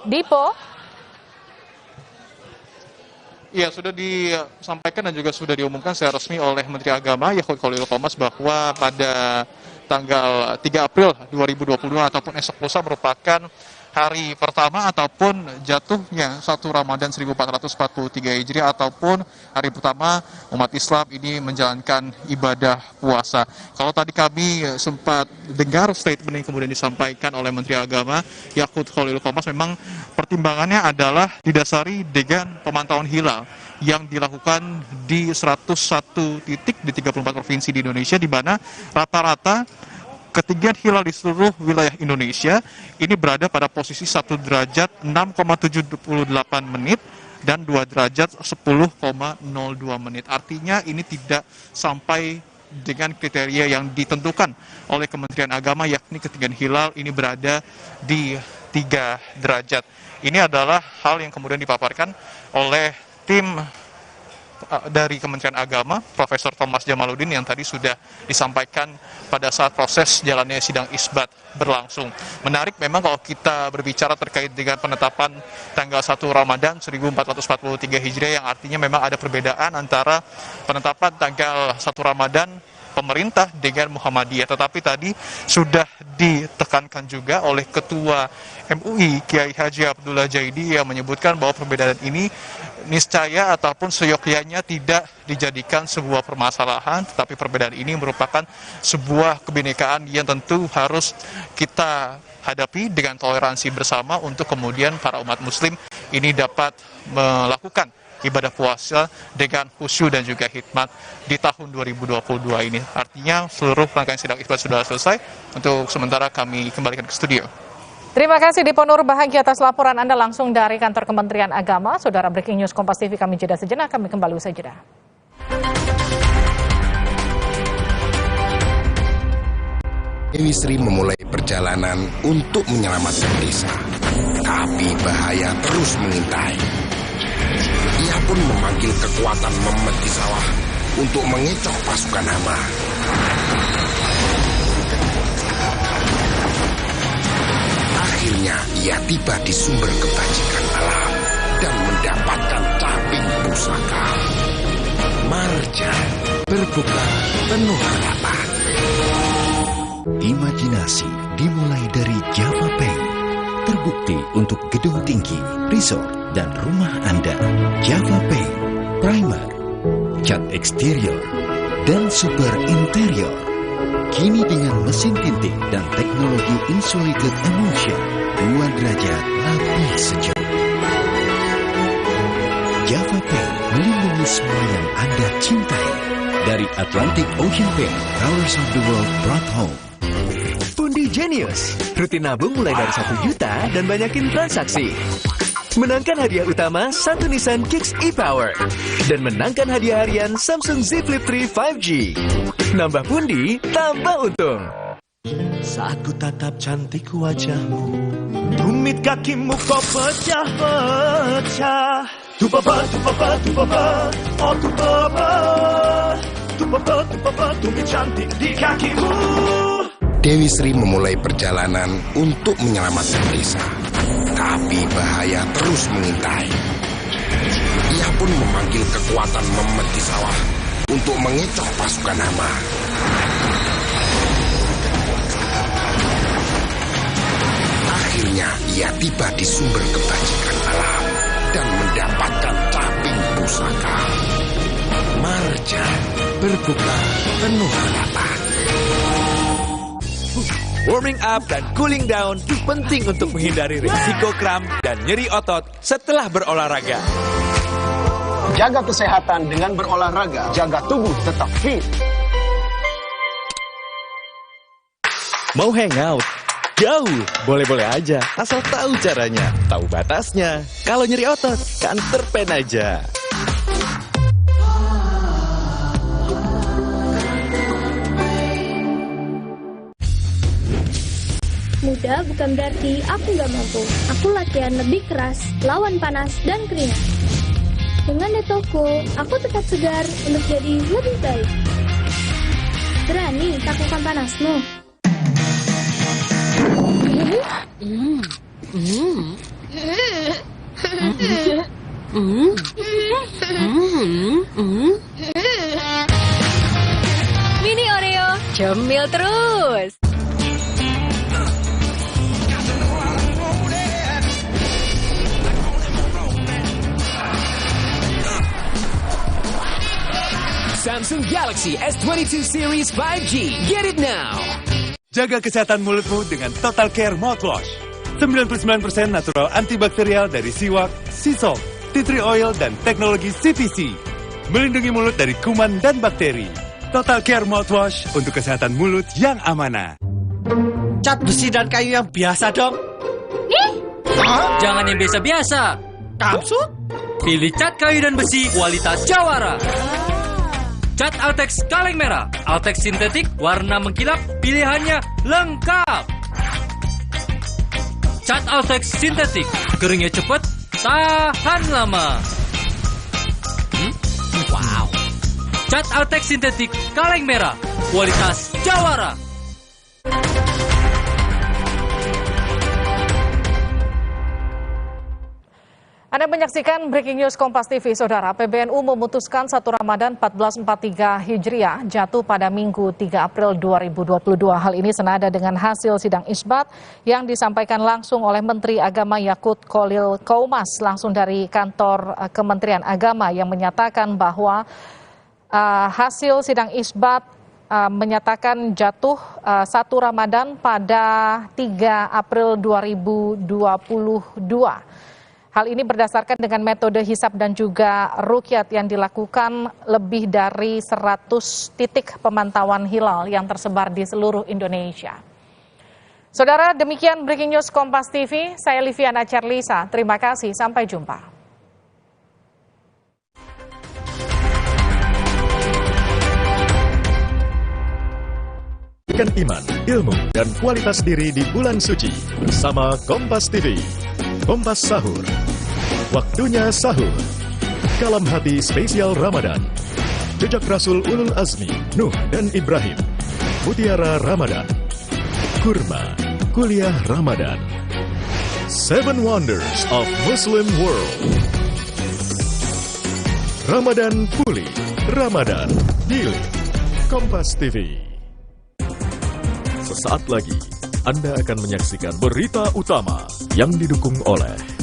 Dipo. Iya, sudah disampaikan dan juga sudah diumumkan secara resmi oleh Menteri Agama Yakut Khalil Qomas bahwa pada tanggal 3 April 2022 ataupun esok lusa merupakan hari pertama ataupun jatuhnya 1 Ramadan 1443 Hijriah ataupun hari pertama umat Islam ini menjalankan ibadah puasa. Kalau tadi kami sempat dengar statement yang kemudian disampaikan oleh Menteri Agama Yakut Khalil Qomas, memang pertimbangannya adalah didasari dengan pemantauan hilal yang dilakukan di 101 titik di 34 provinsi di Indonesia, di mana rata-rata ketinggian hilal di seluruh wilayah Indonesia ini berada pada posisi 1 derajat 6,78 menit dan 2 derajat 10,02 menit. Artinya ini tidak sampai dengan kriteria yang ditentukan oleh Kementerian Agama, yakni ketinggian hilal ini berada di 3 derajat. Ini adalah hal yang kemudian dipaparkan oleh tim dari Kementerian Agama, Profesor Thomas Jamaludin, yang tadi sudah disampaikan pada saat proses jalannya sidang isbat berlangsung. Menarik memang kalau kita berbicara terkait dengan penetapan tanggal 1 Ramadan 1443 Hijriah, yang artinya memang ada perbedaan antara penetapan tanggal 1 Ramadan pemerintah dengan Muhammadiyah. Tetapi tadi sudah ditekankan juga oleh Ketua MUI Kiai Haji Abdullah Jaidi yang menyebutkan bahwa perbedaan ini niscaya ataupun seyogyanya tidak dijadikan sebuah permasalahan, tetapi perbedaan ini merupakan sebuah kebinekaan yang tentu harus kita hadapi dengan toleransi bersama untuk kemudian para umat muslim ini dapat melakukan ibadah puasa dengan khusyuk dan juga hikmat di tahun 2022 ini. Artinya seluruh rangkaian sidang isbat sudah selesai. Untuk sementara kami kembalikan ke studio. Terima kasih Dipo Nur Bahagia atas laporan Anda langsung dari kantor Kementerian Agama. Saudara, breaking news Kompas TV, kami jeda sejenak, kami kembali usai jeda. Dewi Sri memulai perjalanan untuk menyelamatkan desa. Tapi bahaya terus mengintai. Ia pun memanggil kekuatan Memet di sawah untuk mengecoh pasukan hama. Akhirnya ia tiba di sumber kebajikan alam dan mendapatkan caping pusaka. Marja berbuka penuh harapan. Imajinasi dimulai dari Java Pay. Terbukti untuk gedung tinggi, resort, dan rumah Anda. Java Pay, primer, cat eksterior, dan super interior. Kini dengan mesin tinting dan teknologi insulated emulsion, 2 derajat lebih sejuk. Java Pay melindungi semua yang Anda cintai. Dari Atlantic Ocean Paint, Colors of the World brought home. Pundi Genius, rutin nabung mulai dari 1 juta dan banyakin transaksi. Menangkan hadiah utama 1 Nissan Kicks e-Power dan menangkan hadiah harian Samsung Z Flip 3 5G. Nambah pundi, tambah untung. Saat ku tatap cantik wajahmu, tumit kakimu kau pecah-pecah. Tupapa, tupapa, tupapa, oh tupapa, tupapa, tupapa, tumit cantik di kakimu. Dewi Sri memulai perjalanan untuk menyelamatkan desa. Tapi bahaya terus mengintai. Ia pun memanggil kekuatan Memet di sawah untuk mengecoh pasukan hama. Akhirnya ia tiba di sumber kebajikan alam dan mendapatkan caping pusaka. Marja berbuka penuh harapan. Warming up dan cooling down penting untuk menghindari risiko kram dan nyeri otot setelah berolahraga. Jaga kesehatan dengan berolahraga, jaga tubuh tetap fit. Mau hangout? Jauh, boleh-boleh aja, asal tahu caranya, tahu batasnya. Kalau nyeri otot, kan terpen aja. Muda bukan berarti aku nggak mampu. Aku latihan lebih keras, lawan panas dan keringat. Dengan Detoko, aku tetap segar untuk jadi lebih baik. Berani takutkan panasmu. Mini Oreo, cemil terus. Samsung Galaxy S22 Series 5G. Get it now! Jaga kesehatan mulutmu dengan Total Care Mouthwash. 99% natural antibakterial dari siwak, sea salt, tea tree oil, dan teknologi CPC. Melindungi mulut dari kuman dan bakteri. Total Care Mouthwash untuk kesehatan mulut yang amanah. Cat besi dan kayu yang biasa dong. Nih? Jangan yang biasa-biasa. Kamsut? Pilih cat kayu dan besi kualitas Jawara. Cat Altex kaleng merah, Altex sintetik, warna mengkilap, pilihannya lengkap. Cat Altex sintetik, keringnya cepat, tahan lama. Wow. Cat Altex sintetik kaleng merah, kualitas Jawara. Anda menyaksikan Breaking News Kompas TV, Saudara. PBNU memutuskan 1 Ramadan 1443 Hijriah jatuh pada Minggu 3 April 2022. Hal ini senada dengan hasil sidang isbat yang disampaikan langsung oleh Menteri Agama Yakut Kholil Qoumas langsung dari kantor Kementerian Agama yang menyatakan bahwa hasil sidang isbat menyatakan jatuh 1 Ramadan pada 3 April 2022. Hal ini berdasarkan dengan metode hisab dan juga ruqyat yang dilakukan lebih dari 100 titik pemantauan hilal yang tersebar di seluruh Indonesia. Saudara, demikian Breaking News Kompas TV. Saya Liviana Cerlisa. Terima kasih. Sampai jumpa. Berikan iman, ilmu, dan kualitas diri di bulan suci bersama Kompas TV. Kompas Sahur. Waktunya sahur. Kalam hati spesial Ramadan. Jejak Rasul Ulul Azmi, Nuh dan Ibrahim. Mutiara Ramadan. Kurma, kuliah Ramadan. 7 Wonders of Muslim World. Ramadan pulih, Ramadan pilih. Kompas TV. Sesaat lagi, Anda akan menyaksikan berita utama yang didukung oleh